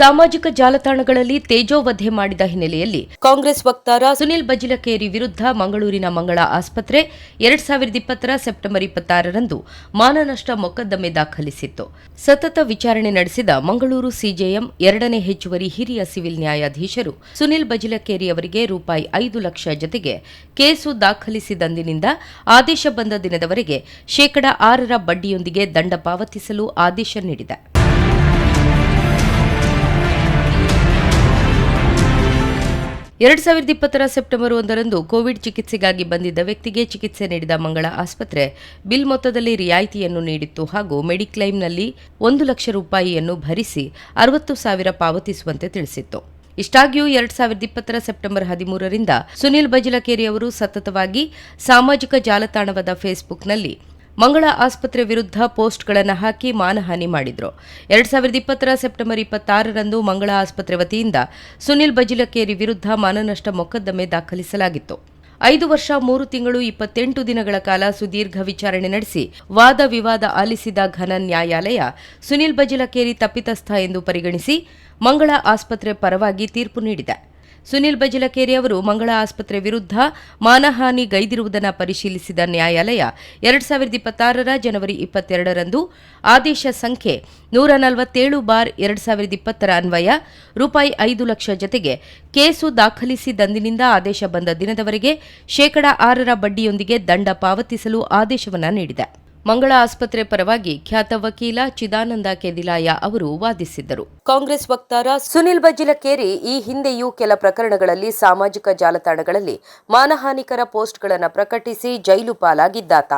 ಸಾಮಾಜಿಕ ಜಾಲತಾಣಗಳಲ್ಲಿ ತೇಜೋವಧೆ ಮಾಡಿದ ಹಿನ್ನೆಲೆಯಲ್ಲಿ ಕಾಂಗ್ರೆಸ್ ವಕ್ತಾರ ಸುನಿಲ್ ಬಜಿಲಕೇರಿ ವಿರುದ್ಧ ಮಂಗಳೂರಿನ ಮಂಗಳ ಆಸ್ಪತ್ರೆ 2020 ಸೆಪ್ಟೆಂಬರ್ 26ರಂದು ಮಾನನಷ್ಟ ಮೊಕದ್ದಮೆ ದಾಖಲಿಸಿತ್ತು. ಸತತ ವಿಚಾರಣೆ ನಡೆಸಿದ ಮಂಗಳೂರು ಸಿಜೆಎಂ 2ನೇ ಹೆಚ್ಚುವರಿ ಹಿರಿಯ ಸಿವಿಲ್ ನ್ಯಾಯಾಧೀಶರು ಸುನಿಲ್ ಬಜಿಲಕೇರಿ ಅವರಿಗೆ ₹5 ಲಕ್ಷ ಜತೆಗೆ ಕೇಸು ದಾಖಲಿಸಿದಂದಿನಿಂದ ಆದೇಶ ಬಂದ ದಿನದವರೆಗೆ ಶೇಕಡಾ 6 ಬಡ್ಡಿಯೊಂದಿಗೆ ದಂಡ ಪಾವತಿಸಲು ಆದೇಶ ನೀಡಿದೆ. 2020 ಸೆಪ್ಟೆಂಬರ್ 1ರಂದು ಕೋವಿಡ್ ಚಿಕಿತ್ಸೆಗಾಗಿ ಬಂದಿದ್ದ ವ್ಯಕ್ತಿಗೆ ಚಿಕಿತ್ಸೆ ನೀಡಿದ ಮಂಗಳ ಆಸ್ಪತ್ರೆ ಬಿಲ್ ಮೊತ್ತದಲ್ಲಿ ರಿಯಾಯಿತಿಯನ್ನು ನೀಡಿತ್ತು ಹಾಗೂ ಮೆಡಿಕ್ಲೈಮ್ನಲ್ಲಿ ₹1 ಲಕ್ಷ ಭರಿಸಿ 60,000 ಪಾವತಿಸುವಂತೆ ತಿಳಿಸಿತ್ತು. ಇಷ್ಟಾಗಿಯೂ 2020 ಸೆಪ್ಟೆಂಬರ್ 13ರಿಂದ ಸುನಿಲ್ ಬಜಿಲಕೇರಿ ಅವರು ಸತತವಾಗಿ ಸಾಮಾಜಿಕ ಜಾಲತಾಣವಾದ ಫೇಸ್ಬುಕ್ನಲ್ಲಿ ಮಂಗಳ ಆಸ್ಪತ್ರೆ ವಿರುದ್ಧ ಪೋಸ್ಟ್ಗಳನ್ನು ಹಾಕಿ ಮಾನಹಾನಿ ಮಾಡಿದ್ರು. 2020 ಸೆಪ್ಟೆಂಬರ್ 26ರಂದು ಮಂಗಳ ಆಸ್ಪತ್ರೆ ವತಿಯಿಂದ ಸುನಿಲ್ ಬಜಿಲಕೇರಿ ವಿರುದ್ಧ ಮಾನನಷ್ಟ ಮೊಕದ್ದಮೆ ದಾಖಲಿಸಲಾಗಿತ್ತು. 5 ವರ್ಷ 3 ತಿಂಗಳು 28 ದಿನಗಳ ಕಾಲ ಸುದೀರ್ಘ ವಿಚಾರಣೆ ನಡೆಸಿ ವಾದ ವಿವಾದ ಆಲಿಸಿದ ಘನ ನ್ಯಾಯಾಲಯ ಸುನಿಲ್ ಬಜಿಲಕೇರಿ ತಪ್ಪಿತಸ್ಥ ಎಂದು ಪರಿಗಣಿಸಿ ಮಂಗಳ ಆಸ್ಪತ್ರೆ ಪರವಾಗಿ ತೀರ್ಪು ನೀಡಿದೆ. ಸುನಿಲ್ ಬಜಿಲಕೇರಿ ಅವರು ಮಂಗಳ ಆಸ್ಪತ್ರೆ ವಿರುದ್ಧ ಮಾನಹಾನಿ ಗೈದಿರುವುದನ್ನು ಪರಿಶೀಲಿಸಿದ ನ್ಯಾಯಾಲಯ 2026 ಜನವರಿ 22ರಂದು ಆದೇಶ ಸಂಖ್ಯೆ 147/2020 ಅನ್ವಯ ₹5 ಲಕ್ಷ ಜತೆಗೆ ಕೇಸು ದಾಖಲಿಸಿದಂದಿನಿಂದ ಆದೇಶ ಬಂದ ದಿನದವರೆಗೆ ಶೇಕಡಾ 6 ಬಡ್ಡಿಯೊಂದಿಗೆ ದಂಡ ಪಾವತಿಸಲು ಆದೇಶವನ್ನು ನೀಡಿದೆ. ಮಂಗಳ ಆಸ್ಪತ್ರೆ ಪರವಾಗಿ ಖ್ಯಾತ ವಕೀಲ ಚಿದಾನಂದ ಕೆದಿಲಾಯ ಅವರು ವಾದಿಸಿದ್ದರು. ಕಾಂಗ್ರೆಸ್ ವಕ್ತಾರ ಸುನಿಲ್ ಬಜಿಲಕೇರಿ ಈ ಹಿಂದೆಯೂ ಕೆಲ ಪ್ರಕರಣಗಳಲ್ಲಿ ಸಾಮಾಜಿಕ ಜಾಲತಾಣಗಳಲ್ಲಿ ಮಾನಹಾನಿಕರ ಪೋಸ್ಟ್ಗಳನ್ನು ಪ್ರಕಟಿಸಿ ಜೈಲು ಪಾಲಾಗಿದ್ದಾತ.